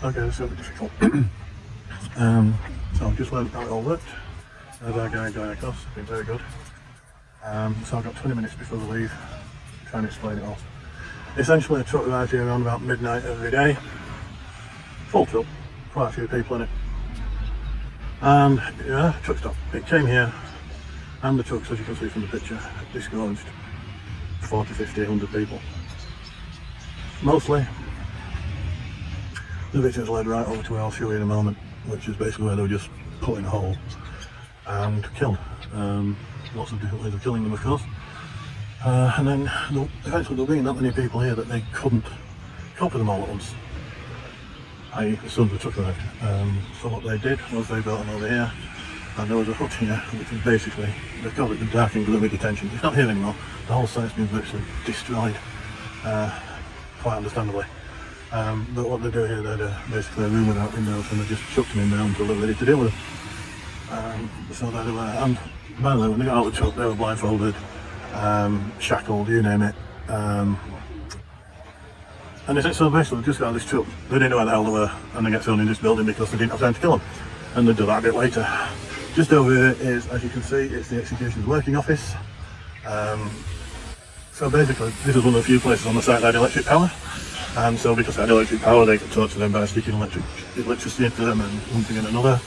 Okay, it's a bit difficult. So I've just learned how it all worked. There's our guy going across, been very good. So I've got 20 minutes before we leave to try and explain it all. Essentially a truck arrives here around about midnight every day. Full truck, quite a few people in it. And yeah, truck stop. It came here and the trucks, as you can see from the picture, disgorged 40, 50, 100 people. Mostly the victims led right over to where I'll show you in a moment, which is basically where they were just put in a hole and killed. Lots of different ways of killing them, of course. And then eventually there were being that many people here that they couldn't cope with them all at once. I.e. the sons of the truck arrived. So what they did was they brought them over here, and there was a hut here, which is basically, they call it the dark and gloomy detention. It's not here anymore. The whole site's been virtually destroyed, quite understandably. But what they do here, they had basically a room without windows, and they just chucked them in there until they were ready to deal with them. So there they were, and by the way, when they got out of the truck, they were blindfolded, shackled, you name it. And they said, so basically they just got out of this truck, they didn't know where the hell they were, and they get thrown in this building because they didn't have time to kill them. And they do that a bit later. Just over here is, as you can see, it's the executioner's working office. So basically, this is one of the few places on the site that had electric power. And so because they had electric power, they could torture them by sticking electricity into them and one thing and another.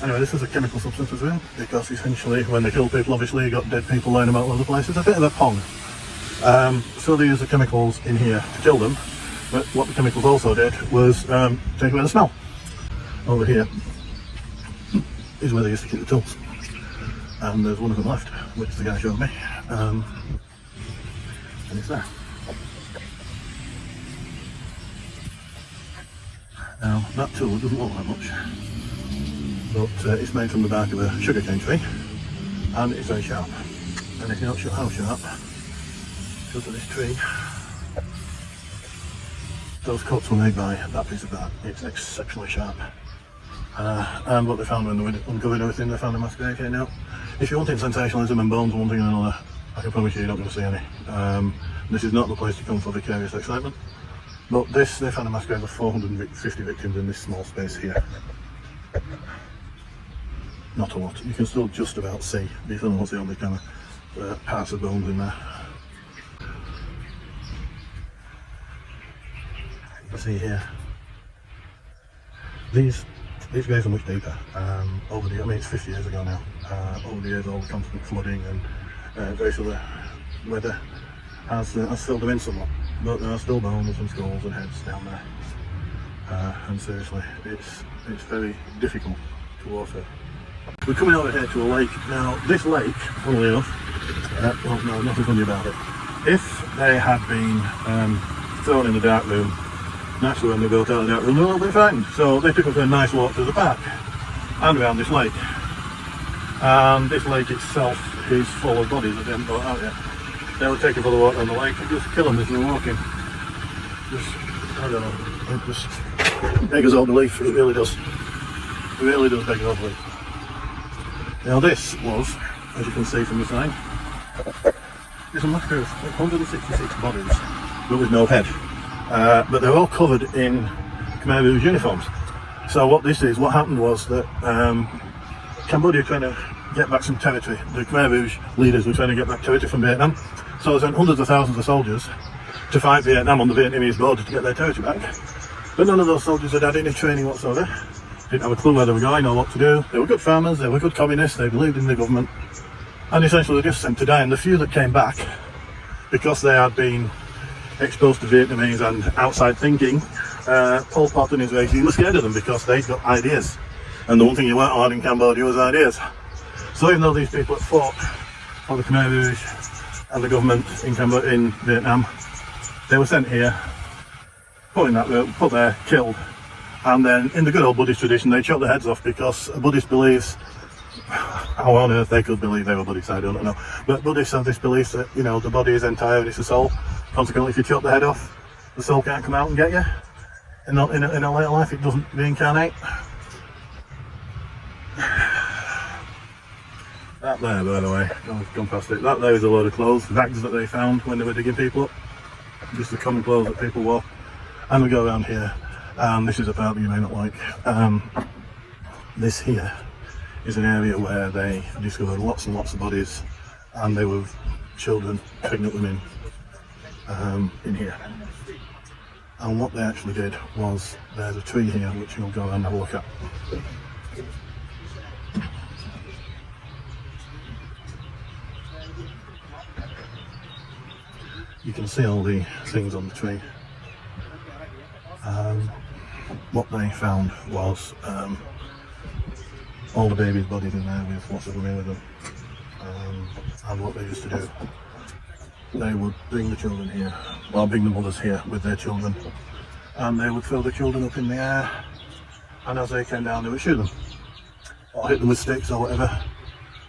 Anyway, this is a chemical substance as well, because essentially when they kill people, obviously you got dead people lying about all over the place. It's a bit of a pong. So they used the chemicals in here to kill them, but what the chemicals also did was take away the smell. Over here is where they used to keep the tools, and there's one of them left, which the guy showed me, and it's there. Now that tool doesn't look that much, but it's made from the bark of a sugarcane tree, and it's very sharp. And if you're not sure how sharp, because of this tree, those cuts were made by that piece of bark. It's exceptionally sharp. And what they found when they uncovered everything, they found a mass grave here. Now, if you wanted sensationalism and bones and one thing and another, I can promise you're not going to see any. This is not the place to come for vicarious excitement. But this, they found a mass grave of 450 victims in this small space here. Not a lot. You can still just about see, you can almost see on the camera, parts of bones in there. You can see here. These graves are much deeper. Over the, I mean, it's 50 years ago now. Over the years, all the constant flooding and various other weather has filled them in somewhat. But there are still bones and skulls and heads down there. And seriously, it's very difficult to water. We're coming over here to a lake. Now, this lake, funnily enough, well, no, nothing funny about it. If they had been thrown in the dark room, naturally when they built out the dark room, they were all been frightened. So they took them for a nice walk through the park and around this lake. And this lake itself is full of bodies that they haven't brought out yet. They would take them for the walk on the lake and just kill them as they were walking. Just, I don't know, it just beggars all belief, it really does. It really does beg all belief. Now this was, as you can see from the sign, there's a massacre of 166 bodies, but with no head. But they're all covered in Khmer Rouge uniforms. So what this is, what happened was that Cambodia trying to get back some territory. The Khmer Rouge leaders were trying to get back territory from Vietnam. So they sent hundreds of thousands of soldiers to fight Vietnam on the Vietnamese border to get their territory back. But none of those soldiers had had any training whatsoever. Didn't have a clue where they were going or what to do. They were good farmers, they were good communists, they believed in the government. And essentially they just sent to die. And the few that came back, because they had been exposed to Vietnamese and outside thinking, Pol Pot and his regime were scared of them because they'd got ideas. And the one thing you weren't allowed in Cambodia was ideas. So even though these people had fought for the Khmer Rouge and the government in Vietnam, they were sent here, put in that room, put there, killed, and then in the good old Buddhist tradition they chop their heads off because a Buddhist believes, how on earth they could believe they were Buddhists, I don't know, but Buddhists have this belief that, you know, the body is entire and it's a soul. Consequently, if you chop the head off, the soul can't come out and get you. In a later life it doesn't reincarnate. That there, by the way, I've gone past it, that there is a load of clothes, rags that they found when they were digging people up. Just the common clothes that people wore. And we go around here, And this is a part that you may not like. This here is an area where they discovered lots and lots of bodies, and there were children, pregnant women in here. And what they actually did was, there's a tree here which you'll go and have a look at. You can see all the things on the tree. What they found was all the babies' bodies in there with lots of them in with them. And what they used to do, they would bring the children here, well, bring the mothers here with their children, and they would throw the children up in the air, and as they came down they would shoot them or hit them with sticks or whatever,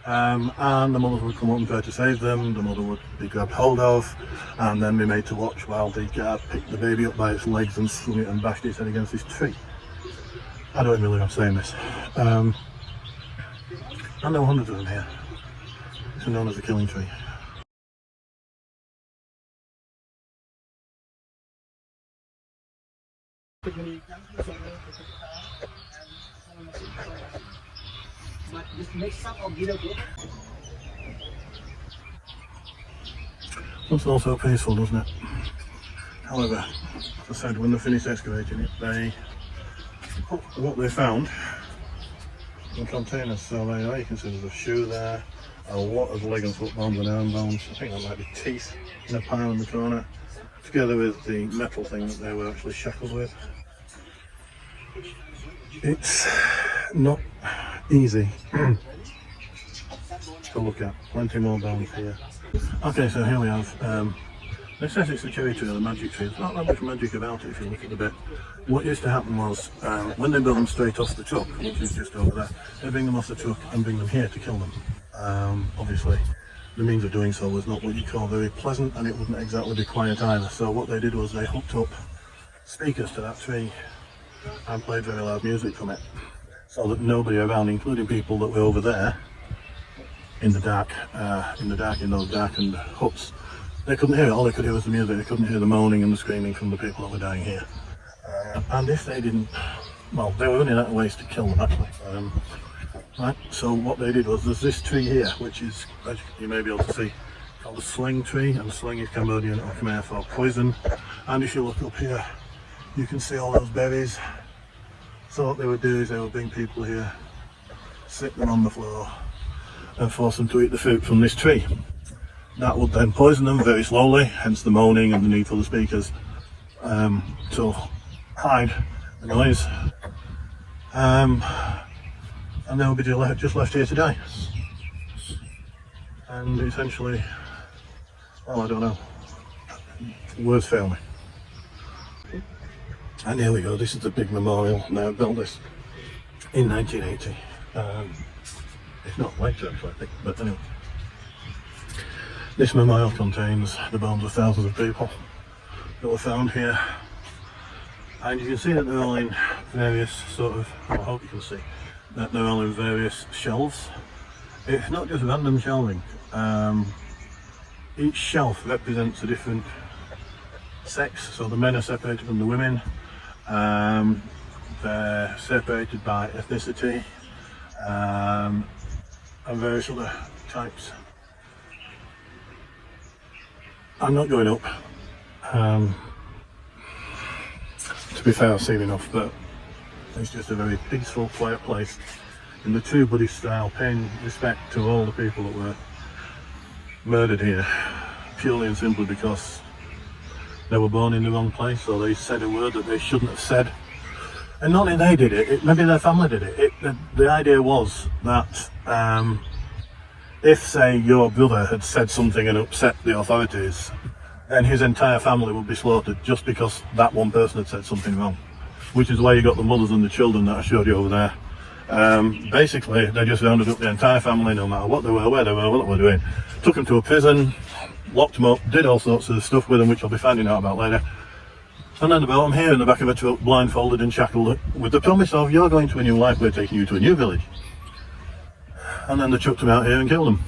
and the mothers would come up and try to save them. The mother would be grabbed hold of and then be made to watch while the guard picked the baby up by its legs and swung it and bashed its head against this tree. I don't even believe I'm saying this. And there were hundreds of them here. It's known as the killing tree. Looks also peaceful, doesn't it? However, as I said, when they finished excavating it, they put what they found in containers. So you can see there's a shoe there, a lot of leg and foot bones and arm bones. I think that might be teeth in a pile in the corner, together with the metal thing that they were actually shackled with. It's not easy to look at. Plenty more bones here. Okay, so here we have, they says it's the cherry tree or the magic tree. There's not that much magic about it if you look at the bit. What used to happen was, when they built them straight off the truck, which is just over there, they bring them off the truck and bring them here to kill them. Obviously, the means of doing so was not what you call very pleasant, and it wouldn't exactly be quiet either. So what they did was they hooked up speakers to that tree and played very loud music from it, so that nobody around, including people that were over there in the dark, in those darkened huts, they couldn't hear it. All they could hear was the music. They couldn't hear the moaning and the screaming from the people that were dying here. And if they didn't, well, they were running out of ways to kill them actually. Right, so what they did was, there's this tree here, which is, as you may be able to see, called the sling tree, and sling is Cambodian or Khmer for poison. And if you look up here, you can see all those berries. So what they would do is they would bring people here, sit them on the floor, and force them to eat the fruit from this tree. That would then poison them very slowly, hence the moaning and the need for the speakers to hide the noise. And they would be just left here to die. And essentially, well, I don't know, words fail me. And here we go, this is the big memorial. Now, built this in 1980. If not later actually, I think, but anyway. This memorial contains the bones of thousands of people that were found here. And you can see that they're all in various sort of, I hope you can see, that they're all in various shelves. It's not just random shelving. Each shelf represents a different sex, so the men are separated from the women. They're separated by ethnicity and various other types. I'm not going up. To be fair, I've seen enough, but it's just a very peaceful, quiet place in the true Buddhist style, paying respect to all the people that were murdered here, purely and simply because they were born in the wrong place, or they said a word that they shouldn't have said. And not only they did it, maybe their family did it. The idea was that if, say, your brother had said something and upset the authorities, then his entire family would be slaughtered just because that one person had said something wrong. Which is why you got the mothers and the children that I showed you over there. Basically, they just rounded up the entire family, no matter what they were, where they were, what they were doing. Took them to a prison, locked them up, did all sorts of stuff with them, which I'll be finding out about later. And then about them here in the back of a truck, blindfolded and shackled, with the promise of, you're going to a new life, we're taking you to a new village. And then they chucked them out here and killed them.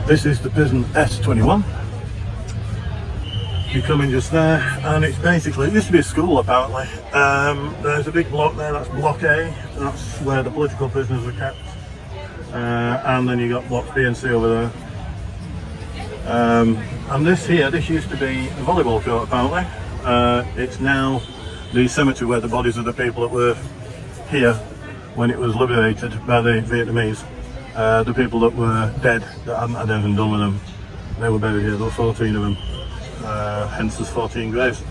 This is the prison S21. You come in just there, and it's basically, it used to be a school apparently. There's a big block there, that's block A, that's where the political prisoners were kept. And then you got blocks B and C over there. And this used to be a volleyball court apparently. It's now the cemetery where the bodies of the people that were here when it was liberated by the Vietnamese, the people that were dead, that hadn't had anything done with them, they were buried here. There were 14 of them, hence there's 14 graves.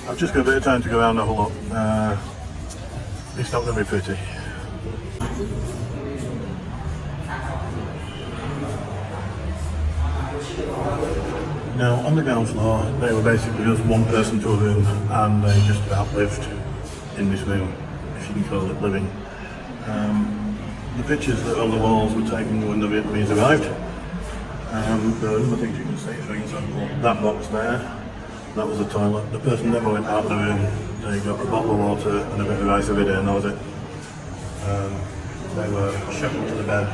I've just got a bit of time to go around and have a look. It's not going to be pretty. Now, on the ground floor, they were basically just one person to a room, and they just about lived in this room, if you can call it living. The pictures that are on the walls were taken when the Vietnamese arrived. There are other things you can see, for example, that box there, that was the toilet. The person never went out of the room. They got a bottle of water and a bit of rice every day, and that was it. They were shackled to the bed,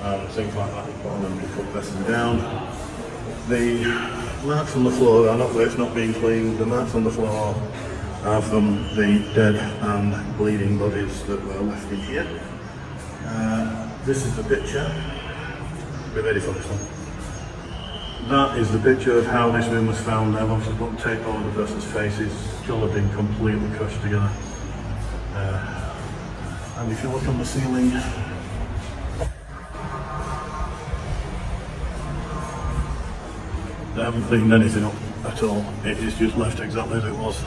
and things like that, put on them to put pressing down. The marks on the floor are not where it's not being cleaned. The marks on the floor are from the dead and bleeding bodies that were left in here. This is the picture. Be ready for this one. That is the picture of how this room was found. They've obviously put tape over the person's faces. Skull have been completely crushed together. And if you look on the ceiling, they haven't cleaned anything up at all. It is just left exactly as it was.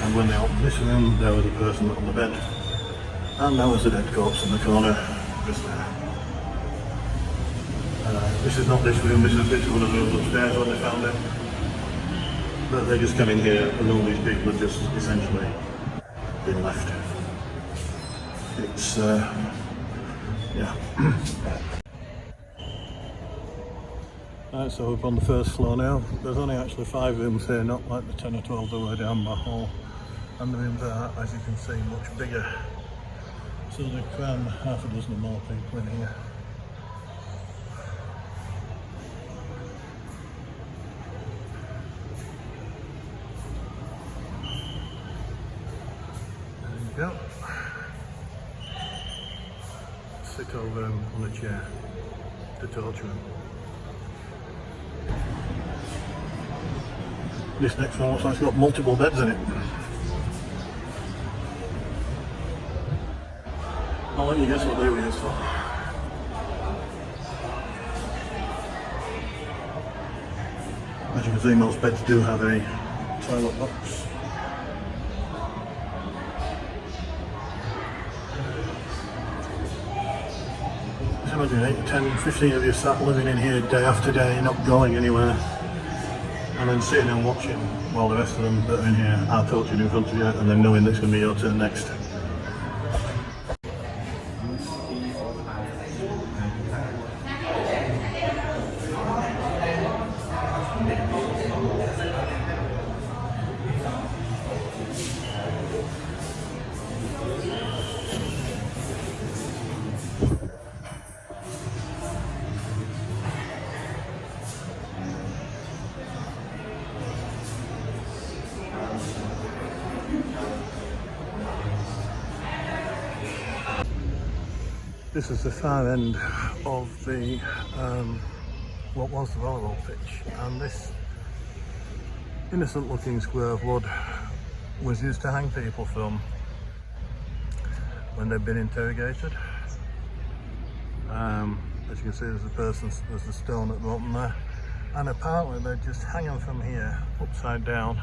And when they opened this room, there was a person on the bed. And there was a dead corpse in the corner, just there. This is not this room, this is a picture of one of the rooms upstairs when they found it. But they just come in here and all these people have just essentially been left. It's, yeah. Right, so up on the first floor now. There's only actually 5 rooms here, not like the 10 or 12 that were down my hall. And the rooms are, as you can see, much bigger. So they cram half a dozen or more people in here. There you go. Sit over on a chair to torture him. This next one looks like it's got multiple beds in it. I'll let you guess what they were used for. As you can see, most beds do have a toilet box. Just imagine 8, 10, 15 of you sat living in here day after day, not going anywhere. And then sitting and watching while the rest of them that are in here are tortured in front of you, and then knowing that it's going to be your turn next. This is the far end of the what was the volleyball pitch, and this innocent looking square of wood was used to hang people from when they've been interrogated. As you can see, there's a stone at the bottom there, and apparently they just hang them from here upside down.